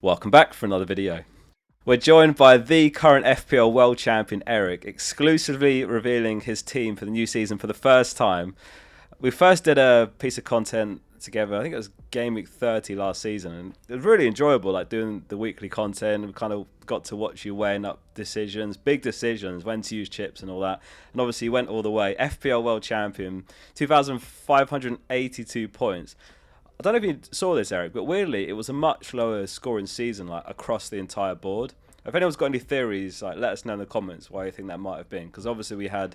Welcome back for another video. We're joined by the current FPL World Champion Erik, exclusively revealing his team for the new season for the first time. We first did a piece of content together, I think it was Gameweek 30 last season, and it was really enjoyable, like doing the weekly content. We kind of got to watch you weighing up decisions, big decisions, when to use chips and all that. And obviously you went all the way. FPL World Champion, 2,582 points. I don't know if you saw this, Erik, but weirdly, it was a much lower scoring season, like across the entire board. If anyone's got any theories, like let us know in the comments why you think that might have been. Because obviously we had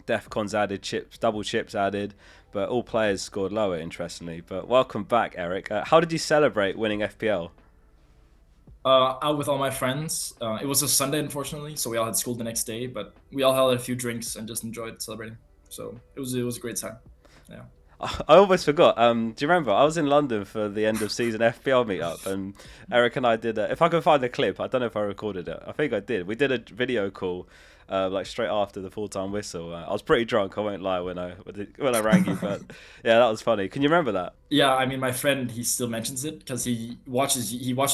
Defcons added, chips, double chips added, but all players scored lower, interestingly. But welcome back, Erik. How did you celebrate winning FPL? Out with all my friends. It was a Sunday, unfortunately, so we all had school the next day. But we all had a few drinks and just enjoyed celebrating. So it was a great time. Yeah. I almost forgot. Do you remember? I was in London for the end of season FPL meetup, and Erik and I did. If I can find the clip, I don't know if I recorded it. I think I did. We did a video call, like straight after the full-time whistle. I was pretty drunk. I won't lie when I rang you, but yeah, that was funny. Can you remember that? Yeah, I mean, my friend, he still mentions it because he watched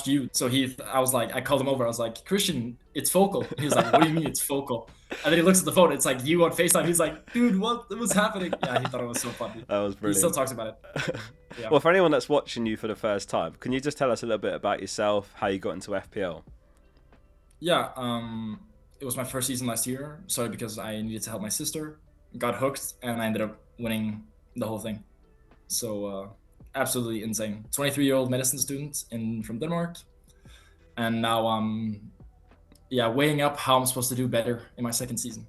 you. So I called him over. I was like, Christian, it's focal. He was like, what do you mean it's focal? And then he looks at the phone. It's like you on FaceTime. He's like, dude, what was happening? Yeah, he thought it was so funny. That was brilliant. He still talks about it. Yeah. Well, for anyone that's watching you for the first time, can you just tell us a little bit about yourself, how you got into FPL? Yeah, it was my first season last year. Started because I needed to help my sister. Got hooked, and I ended up winning the whole thing. So absolutely insane. 23-year-old medicine student from Denmark, and now weighing up how I'm supposed to do better in my second season.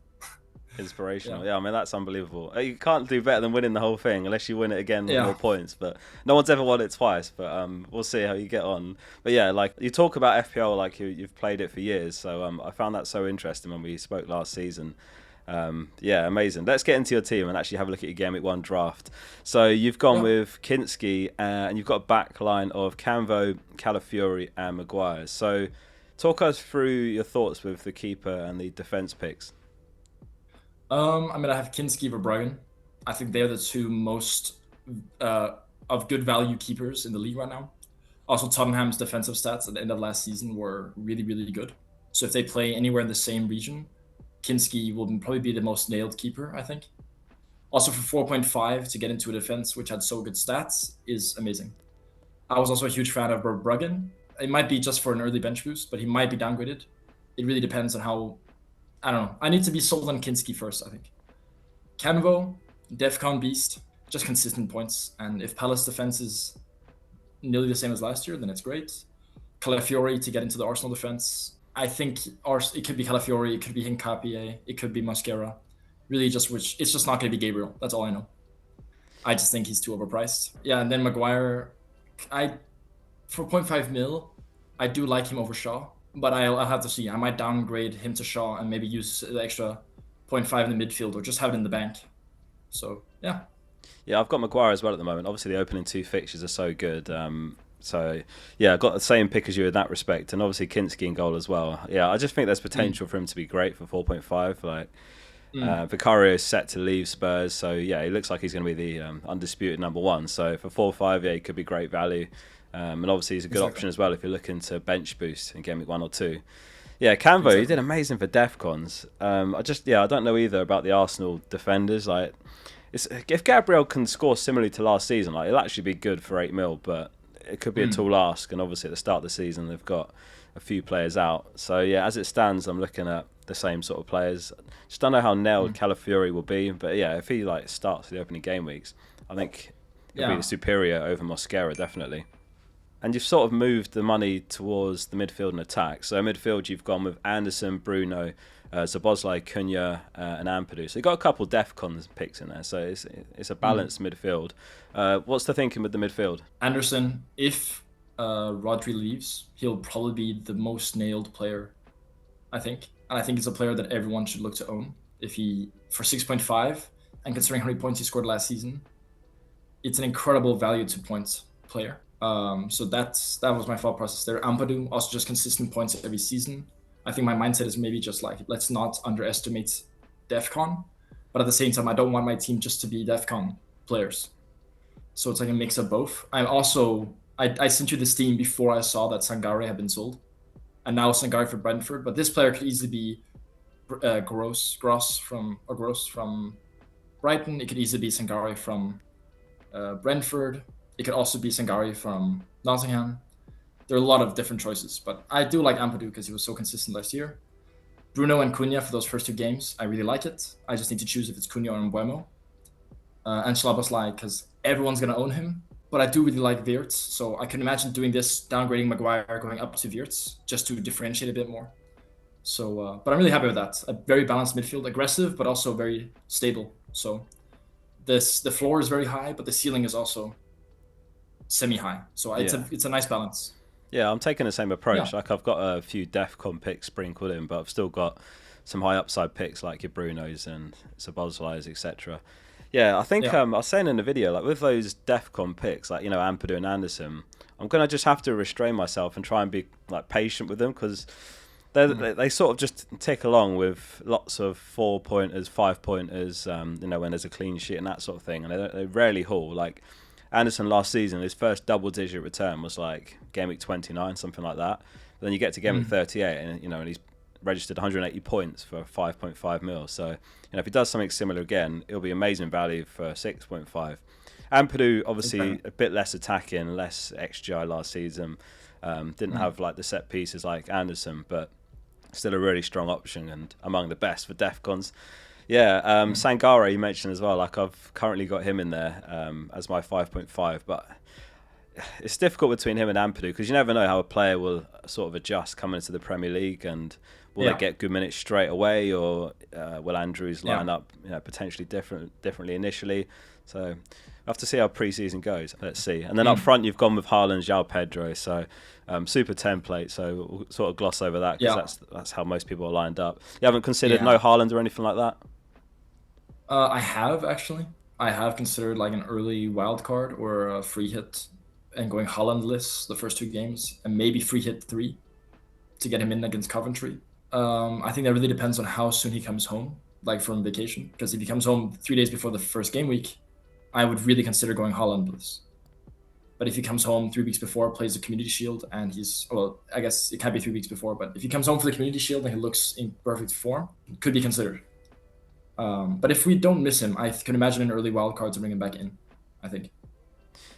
Inspirational. Yeah, I mean, that's unbelievable. You can't do better than winning the whole thing unless you win it again with more points. But no one's ever won it twice. But we'll see how you get on. But yeah, like you talk about FPL like you've played it for years. So I found that so interesting when we spoke last season. Yeah, amazing. Let's get into your team and actually have a look at your Gameweek 1 draft. So you've gone with Kinski, and you've got a back line of Canvo, Calafiori, and Maguire. So talk us through your thoughts with the keeper and the defense picks. I have Kinski Verbruggen. I think they're the two most of good value keepers in the league right now. Also, Tottenham's defensive stats at the end of last season were really, really good. So if they play anywhere in the same region, Kinski will probably be the most nailed keeper, I think. Also, for 4.5 to get into a defense which had so good stats is amazing. I was also a huge fan of Verbruggen. It might be just for an early bench boost, but he might be downgraded. It really depends on how. I don't know. I need to be sold on Kinski first, I think. Canvo, Defcon Beast, just consistent points. And if Palace defense is nearly the same as last year, then it's great. Calafiori to get into the Arsenal defense. I think it could be Calafiori, it could be Hincapié, it could be Mosquera. Really it's just not going to be Gabriel. That's all I know. I just think he's too overpriced. Yeah, and then Maguire, for 0.5 mil, I do like him over Shaw. But I'll have to see. I might downgrade him to Shaw and maybe use the extra 0.5 in the midfield or just have it in the bank. So, yeah. Yeah, I've got Maguire as well at the moment. Obviously, the opening two fixtures are so good. So, yeah, I've got the same pick as you in that respect. And obviously, Kinski in goal as well. Yeah, I just think there's potential for him to be great for 4.5. Like, Vicario is set to leave Spurs. So, yeah, he looks like he's going to be the undisputed number one. So, for 4.5, yeah, he could be great value. And obviously he's a good option as well if you're looking to bench boost in Gameweek 1 or 2. Yeah, Canvo, he did amazing for Defcons. I don't know either about the Arsenal defenders. Like, if Gabriel can score similarly to last season, like it'll actually be good for 8 mil, but it could be a tall ask. And obviously at the start of the season they've got a few players out. So yeah, as it stands, I'm looking at the same sort of players. Just don't know how nailed Calafiori will be, but yeah, if he like starts the opening game weeks, I think he'll be the superior over Mosquera definitely. And you've sort of moved the money towards the midfield and attack. So midfield, you've gone with Anderson, Bruno, Szoboszlai, Cunha, and Ampadu. So you've got a couple Defcons picks in there. So it's a balanced midfield. What's the thinking with the midfield? Anderson, if Rodri leaves, he'll probably be the most nailed player, I think. And I think it's a player that everyone should look to own. For 6.5, and considering how many points he scored last season, it's an incredible value to points player. So that was my thought process there. Ampadu, also just consistent points every season. I think my mindset is maybe just like, let's not underestimate Defcon, but at the same time, I don't want my team just to be Defcon players. So it's like a mix of both. I'm also I sent you this team before I saw that Sangare had been sold, and now Sangare for Brentford. But this player could easily be Gross from Brighton. It could easily be Sangare from Brentford. It could also be Sangare from Nottingham. There are a lot of different choices, but I do like Ampadu because he was so consistent last year. Bruno and Cunha for those first 2 games, I really like it. I just need to choose if it's Cunha or Mbuemo. And Szoboszlai because everyone's going to own him. But I do really like Wirtz, so I can imagine doing this, downgrading Maguire, going up to Wirtz, just to differentiate a bit more. So, but I'm really happy with that. A very balanced midfield, aggressive, but also very stable. So the floor is very high, but the ceiling is also semi-high. So it's a nice balance. Yeah, I'm taking the same approach. Yeah. Like I've got a few DEFCON picks sprinkled in, but I've still got some high upside picks like your Brunos and Szoboszlais, etc. Yeah, I think I was saying in the video, like with those DEFCON picks, like Ampadu and Anderson, I'm gonna just have to restrain myself and try and be like patient with them because they sort of just tick along with lots of 4-pointers, 5-pointers, when there's a clean sheet and that sort of thing, and they rarely haul. Like Anderson last season, his first double-digit return was like Gameweek 29, something like that. But then you get to Gameweek 38, and he's registered 180 points for 5.5 mil. So if he does something similar again, it'll be amazing value for 6.5. Ampadu, obviously, a bit less attacking, less XGI last season. Didn't have like the set pieces like Anderson, but still a really strong option and among the best for DEFCONs. Yeah, Sangare you mentioned as well. Like I've currently got him in there as my 5.5, but it's difficult between him and Ampadu because you never know how a player will sort of adjust coming into the Premier League, and will they get good minutes straight away, or will Andrews line up potentially differently initially? So we'll have to see how pre-season goes. Let's see. And then up front you've gone with Haaland, João Pedro, so super template. So we'll sort of gloss over that because that's how most people are lined up. You haven't considered no Haaland or anything like that? I have actually. I have considered like an early wild card or a free hit and going Haaland-less the first 2 games and maybe free hit 3 to get him in against Coventry. I think that really depends on how soon he comes home, like from vacation. Because if he comes home 3 days before the first game week, I would really consider going Haaland-less. But if he comes home 3 weeks before, plays the Community Shield, and I guess it can't be 3 weeks before, but if he comes home for the Community Shield and he looks in perfect form, it could be considered. But if we don't miss him, I can imagine an early wild card to bring him back in, I think.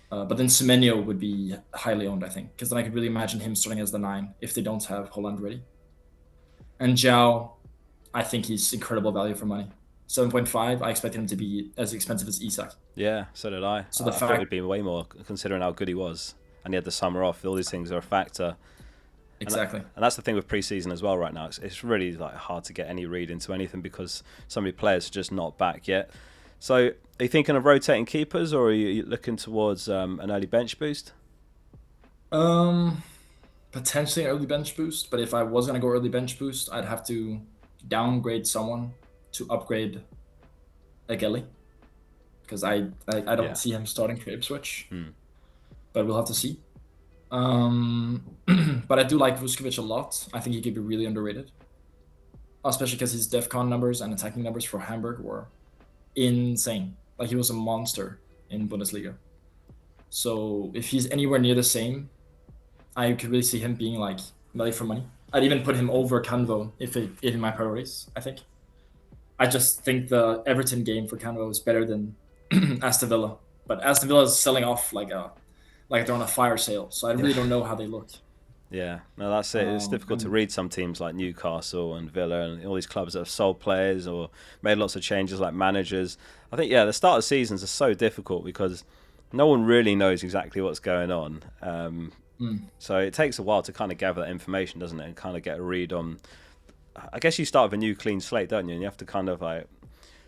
But then Semenyo would be highly owned, I think, because then I could really imagine him starting as the 9 if they don't have Haaland ready. And João, I think he's incredible value for money. 7.5, I expect him to be as expensive as Isak. Yeah, so did I. So I thought it would be way more considering how good he was. And he had the summer off. All these things are a factor. Exactly. And that's the thing with pre-season as well right now. It's really like hard to get any read into anything because so many players are just not back yet. So are you thinking of rotating keepers, or are you looking towards an early bench boost? Potentially an early bench boost, but if I was going to go early bench boost, I'd have to downgrade someone to upgrade Ageli, because I don't see him starting for Ipswich, but we'll have to see. But I do like Vuskovic a lot. I think he could be really underrated, especially because his DEFCON numbers and attacking numbers for Hamburg were insane. Like he was a monster in Bundesliga. So if he's anywhere near the same, I could really see him being like value for money. I'd even put him over Canvo if in my priorities, I think. I just think the Everton game for Canvo is better than Aston Villa. But Aston Villa is selling off like they're on a fire sale. So I really don't know how they look. Yeah, no, that's it. It's difficult to read some teams like Newcastle and Villa and all these clubs that have sold players or made lots of changes like managers. I think, the start of seasons are so difficult because no one really knows exactly what's going on. So it takes a while to kind of gather that information, doesn't it? And kind of get a read on... I guess you start with a new clean slate, don't you? And you have to kind of like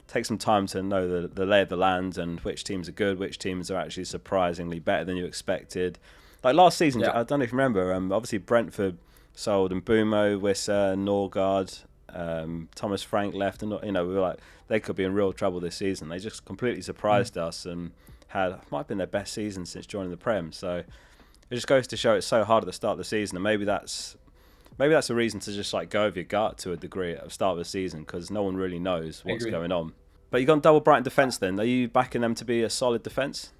take some time to know the lay of the land and which teams are good, which teams are actually surprisingly better than you expected. Like last season, I don't know if you remember, obviously Brentford sold and Mbumo, Wissa, Norgard, Thomas Frank left, and we were like, they could be in real trouble this season. They just completely surprised us and might have been their best season since joining the Prem. So it just goes to show it's so hard at the start of the season, and maybe that's a reason to just like go with your gut to a degree at the start of the season because no one really knows what's going on. But you got double Brighton defence then. Are you backing them to be a solid defence?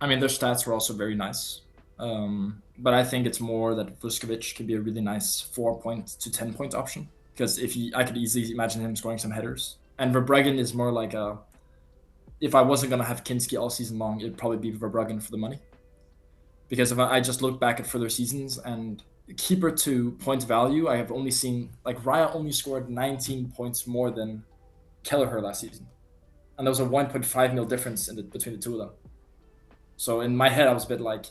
I mean, their stats were also very nice. But I think it's more that Vuskovic could be a really nice 4-point to 10-point option. Because I could easily imagine him scoring some headers. And Verbruggen is more like if I wasn't going to have Kinski all season long, it'd probably be Verbruggen for the money. Because if I just look back at further seasons and keeper to point value, I have only seen, like, Raya only scored 19 points more than Kelleher last season. And there was a 1.5 mil difference between the two of them. So in my head, I was a bit like,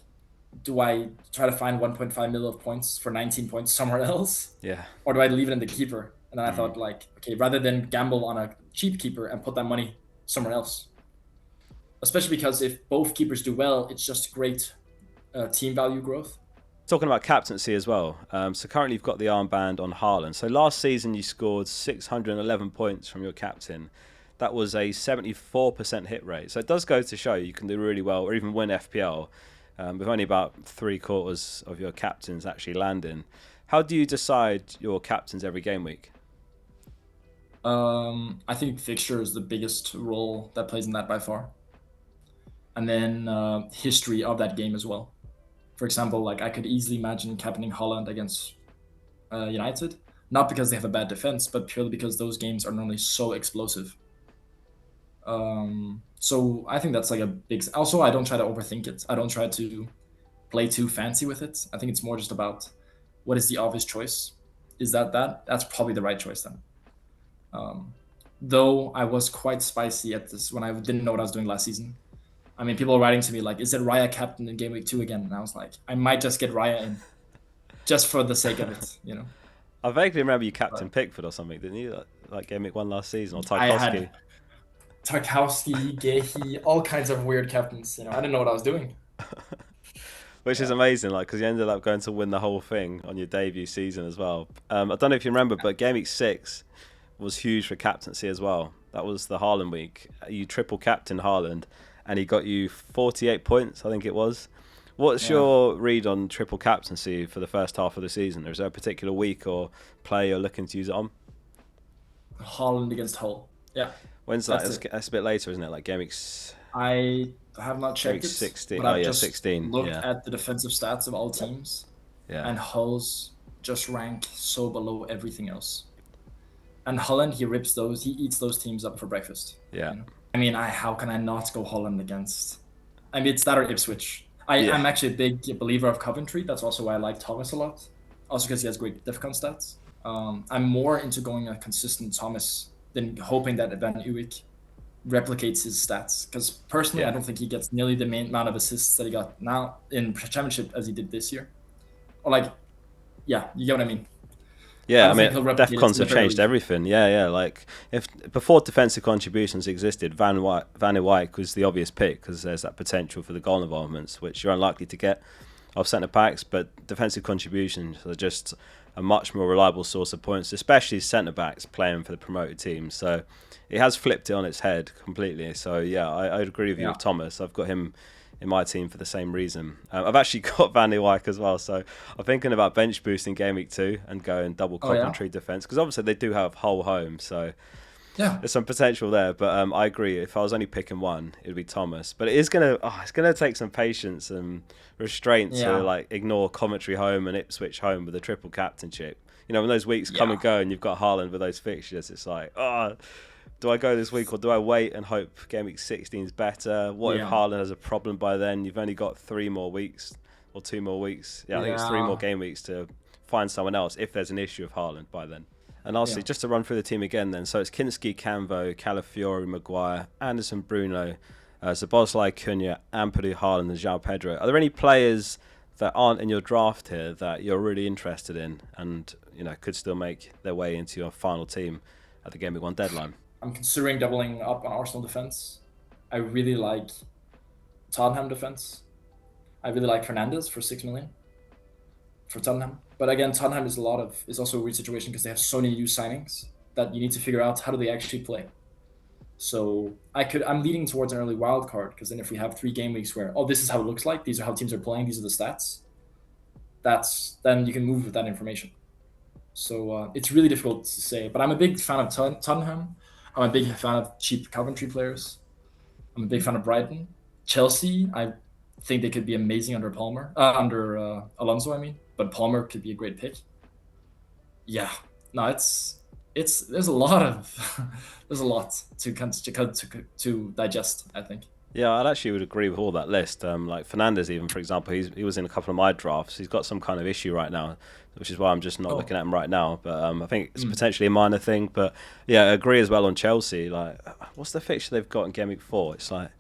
do I try to find 1.5 mil of points for 19 points somewhere else? Yeah. Or do I leave it in the keeper? And then I thought, like, okay, rather than gamble on a cheap keeper and put that money somewhere else. Especially because if both keepers do well, it's just great team value growth. Talking about captaincy as well. So currently you've got the armband on Haaland. So last season you scored 611 points from your captain. That was a 74% hit rate. So it does go to show you can do really well or even win FPL with only about 3/4 of your captains actually landing. How do you decide your captains every game week? I think fixture is the biggest role that plays in that by far. And then history of that game as well. For example, like I could easily imagine captaining Haaland against United, not because they have a bad defense, but purely because those games are normally so explosive. So I think that's like a big. Also, I don't try to overthink it. I don't try to play too fancy with it. I think it's more just about what is the obvious choice. Is that? That's probably the right choice then. Though I was quite spicy at this when I didn't know what I was doing last season. I mean, people are writing to me like, "Is it Raya captain in Game Week 2 again?" And I was like, "I might just get Raya in, just for the sake of it, you know." I vaguely remember you captain Pickford or something, didn't you? Like Game Week 1 last season, or I Tarkowski. had Tarkowski, Gehi, all kinds of weird captains. You know, I didn't know what I was doing. Which is amazing, like, because you ended up going to win the whole thing on your debut season as well. I don't know if you remember, but Game Week 6 was huge for captaincy as well. That was the Haaland week. You triple captain Haaland, and he got you 48 points, I think it was. What's your read on triple captaincy for the first half of the season? Is there a particular week or play you're looking to use it on? Haaland against Hull. Yeah. When's that? That's a bit later, isn't it? Like Game Week... I have not checked it. 16. But I've just 16. Looked at the defensive stats of all teams. Yeah. And Hull's just rank so below everything else. And Haaland, he eats those teams up for breakfast. Yeah. You know? I mean, how can I not go Haaland against? I mean, it's that or Ipswich. I'm actually a big believer of Coventry. That's also why I like Thomas a lot. Also because he has great defcon stats. I'm more into going a consistent Thomas than hoping that Van Uwijk replicates his stats. Because personally, I don't think he gets nearly the amount of assists that he got now in Championship as he did this year. Or like, yeah, you get what I mean. Yeah, I mean, defcons have changed everything. Yeah. Like, if before defensive contributions existed, Van Uwijk was the obvious pick because there's that potential for the goal involvements, which you're unlikely to get off centre backs. But defensive contributions are just a much more reliable source of points, especially centre backs playing for the promoted teams. So it has flipped it on its head completely. So yeah, I agree with you with Thomas. I've got him in my team for the same reason. I've actually got Van Uwijk as well, so I'm thinking about bench boosting Game Week 2 and going double Coventry defence, because obviously they do have Hull home, so there's some potential there. But I agree, if I was only picking one, it would be Thomas. But it is it's gonna take some patience and restraint to like ignore Coventry home and Ipswich home with a triple captainship. You know, when those weeks come and go and you've got Haaland with those fixtures, it's like, do I go this week or do I wait and hope Game Week 16 is better? What if Haaland has a problem by then? You've only got 3 more weeks or 2 more weeks. I think it's 3 more game weeks to find someone else if there's an issue of Haaland by then. And lastly, just to run through the team again then. So it's Kinski, Canvo, Calafiori, Maguire, Anderson, Bruno, Szoboszlai, Cunha, Ampadu, Haaland and João Pedro. Are there any players that aren't in your draft here that you're really interested in and could still make their way into your final team at the Game Week 1 deadline? I'm considering doubling up on Arsenal defense. I really like Tottenham defense. I really like Fernandes for 6 million for Tottenham. But again, Tottenham is also a weird situation because they have so many new signings that you need to figure out how do they actually play. So I'm leaning towards an early wild card, because then if we have 3 game weeks where this is how it looks like, these are how teams are playing, these are the stats, then you can move with that information. So it's really difficult to say. But I'm a big fan of Tottenham. I'm a big fan of cheap Coventry players. I'm a big fan of Brighton. Chelsea, I think they could be amazing under Alonso. I mean, but Palmer could be a great pick. Yeah, no, it's there's a lot of there's a lot to digest, I think. Yeah, I'd actually would agree with all that list. Like Fernandez, even for example, he was in a couple of my drafts. He's got some kind of issue right now, which is why I'm just not looking at him right now. But I think it's potentially a minor thing. But yeah, I agree as well on Chelsea. Like, what's the fixture they've got in Gameweek 4? It's like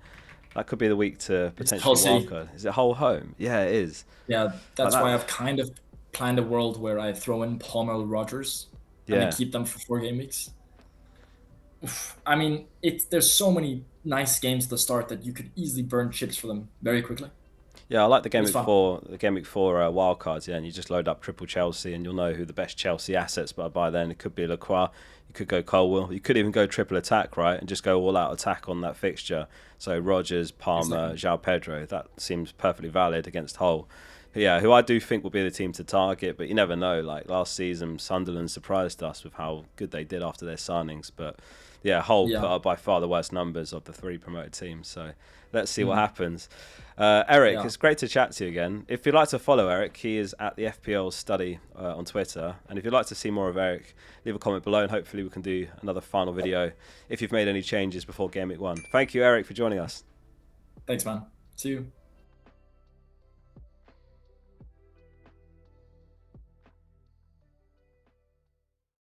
that could be the week to potentially wildcard. Is it Hull home? Yeah, it is. Yeah, that's why I've kind of planned a world where I throw in Palmer, Rodgers, and then keep them for 4 game weeks. I mean, there's so many nice games at the start that you could easily burn chips for them very quickly. Yeah, I like the Gameweek 4 wildcards. Yeah, and you just load up triple Chelsea, and you'll know who the best Chelsea assets. But by then, it could be Lacroix, you could go Colwill, you could even go triple attack, right, and just go all out attack on that fixture. So Rodgers, Palmer, João Pedro. That seems perfectly valid against Hull. Yeah, who I do think will be the team to target, but you never know. Like last season, Sunderland surprised us with how good they did after their signings, but yeah, Hull put up by far the worst numbers of the 3 promoted teams. So let's see what happens. Eric, it's great to chat to you again. If you'd like to follow Eric, he is at the FPL Study on Twitter. And if you'd like to see more of Eric, leave a comment below, and hopefully we can do another final video if you've made any changes before Game Week 1. Thank you, Eric, for joining us. Thanks, man. See you.